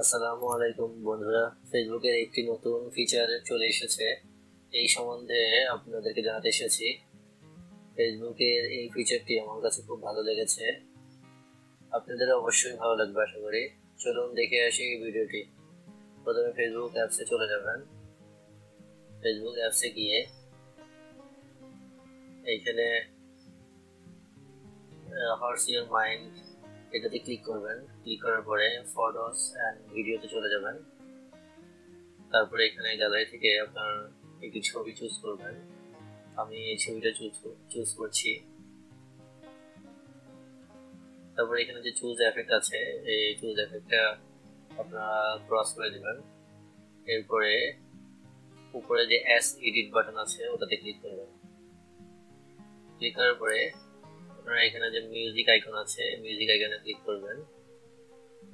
আসসালামু আলাইকুম বন্ধুরা, ফেসবুকের একটি নতুন ফিচার চলে এসেছে। এই সম্বন্ধে আপনাদেরকে জানাতে এসেছি। ফেসবুকের এই ফিচারটি আমার কাছে খুব ভালো লেগেছে, আপনাদের অবশ্যই ভালো লাগবে আশা করি। চলুন দেখে আসি এই ভিডিওটি। প্রথমে ফেসবুক অ্যাপসে চলে যাবেন। ফেসবুক অ্যাপসে গিয়ে এইখানে হর্স ইউর মাইন্ড এটাতে ক্লিক করবেন। ক্লিক করার পরে ফটোস অ্যান্ড ভিডিওতে চলে যাবেন। তারপরে এখানে গ্যালারি থেকে আপনার একটি ছবি চুজ করবেন। আমি এই ছবিটা চুজ করছি। তারপরে এখানে যে চুজ এফেক্ট আছে, এই চুজ এফেক্টটা আপনারা ক্রস করে দিবেন। এরপরে উপরে যে এস এডিট বাটন আছে ওটাতে ক্লিক করবেন। ক্লিক করার পরে আপনারা এখানে যে মিউজিক আইকন আছে, মিউজিক আইকনে ক্লিক করবেন।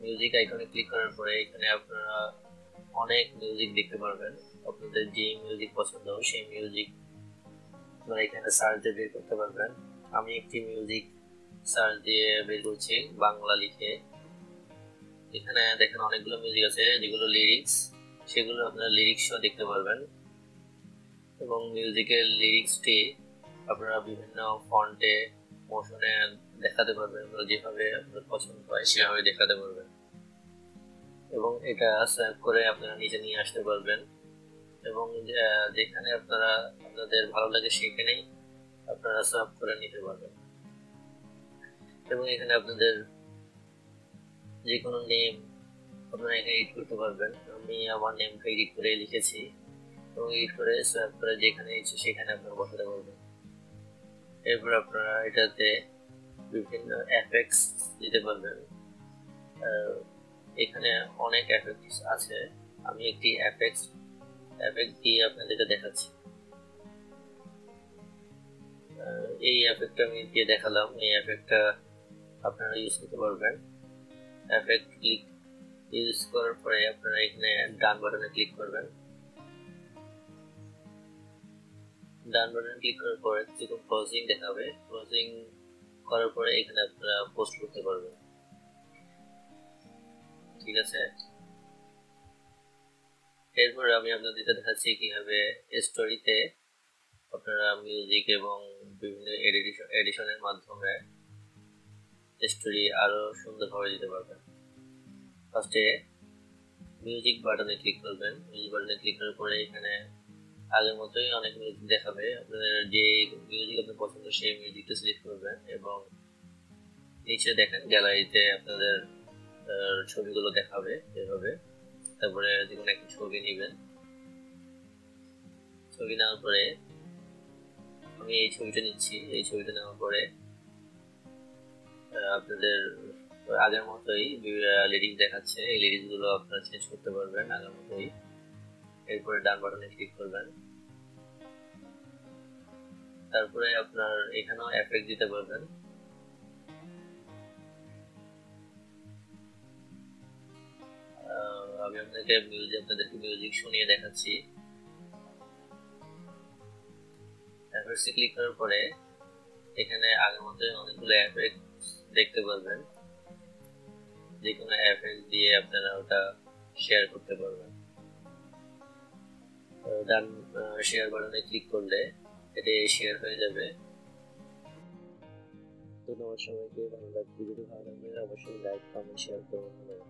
মিউজিক আইকনে ক্লিক করার পরে এখানে আপনারা অনেক মিউজিক দেখতে পারবেন। আপনাদের যে মিউজিক পছন্দ সেই মিউজিক আপনারা এখানে সার্চ দিয়ে বের করতে পারবেন। আমি একটি মিউজিক সার্চ দিয়ে বের করছি বাংলা লিখে। এখানে দেখেন অনেকগুলো মিউজিক আছে যেগুলো লিরিক্স, সেগুলো আপনারা লিরিক্সও দেখতে পারবেন এবং মিউজিকের লিরিক্সটি আপনারা বিভিন্ন ফন্টে মোশনে দেখাতে পারবেন, যেভাবে আপনার পছন্দ হয় সেভাবে দেখাতে পারবেন এবং এটা সেভ করে আপনারা নিচে নিয়ে আসতে পারবেন এবং যেখানে আপনাদের ভালো লাগে সেখানেই আপনারা সেভ করে নিতে পারবেন। এবং এখানে আপনাদের যে কোনো নেম আপনারা এখানে এডিট করতে পারবেন। আমি আমার নেমটা এডিট করে লিখেছি এবং এডিট করে সেভ করে যেখানে ইচ্ছে সেখানে আপনারা বসাতে পারবেন। এরপর আপনারা এটাতে বিভিন্ন এফেক্টস দিতে পারবেন। এখানে অনেক এফেক্টস আছে, আমি একটি এফেক্ট দিয়ে আপনাদেরকে দেখাচ্ছি। এই এফেক্টটা আমি দিয়ে দেখালাম। এই এফেক্টটা আপনারা ইউজ করতে পারবেন। এফেক্ট ক্লিক ইউজ করার পরে আপনারা এখানে ডান বাটনে ক্লিক করবেন। ডান বাটনে ক্লিক করার পরে যখন ক্লোজিং দেখাবে, ক্লোজিং করার পরে এখানে আপনারা পোস্ট করতে পারবেন। ঠিক আছে, এরপর আমি আপনাদের দেখাচ্ছি কিভাবে স্টোরিতে আপনারা মিউজিক এবং বিভিন্ন এডিশনের মাধ্যমে স্টোরি আরো সুন্দরভাবে দিতে পারবেন। ফার্স্টে মিউজিক বাটনে ক্লিক করবেন। মিউজিক বাটনে ক্লিক করার পরে এখানে আগের মতোই অনেক মিউজিক দেখাবে। আপনাদের যে মিউজিক আপনার পছন্দ সেই মিউজিকটা সিলেক্ট করবেন এবং নিচে দেখেন গ্যালারিতে আপনাদের ছবিগুলো দেখাবে এভাবে। তারপরে যে কোনো একটা ছবি নেবেন। ছবি নেওয়ার পরে আমি এই ছবিটা নিচ্ছি। এই ছবিটা নেওয়ার পরে আপনাদের আগের মতোই লিরিক্স দেখাচ্ছে, এই লিরিক্স গুলো আপনারা চেঞ্জ করতে পারবেন আগের মতোই। এরপরে ডান বাটনে ক্লিক করবেন। তারপরে আপনার এখানেও এফেক্ট দিতে পারবেন। আমি আপনাদেরকে মিউজিক শুনিয়ে দেখাচ্ছি। এফেক্টসে ক্লিক করার পরে এখানে আগের মতোই অনেকগুলো এফেক্ট দেখতে পারবেন। যে কোনো এফেক্ট দিয়ে আপনারা ওটা শেয়ার করতে পারবেন। ডান শেয়ার বাটনে ক্লিক করলে এটা শেয়ার হয়ে যাবে। ধন্যবাদ সবাইকে। ভিডিওটি ভালো লাগলে অবশ্যই লাইক, কমেন্ট, শেয়ার করবেন।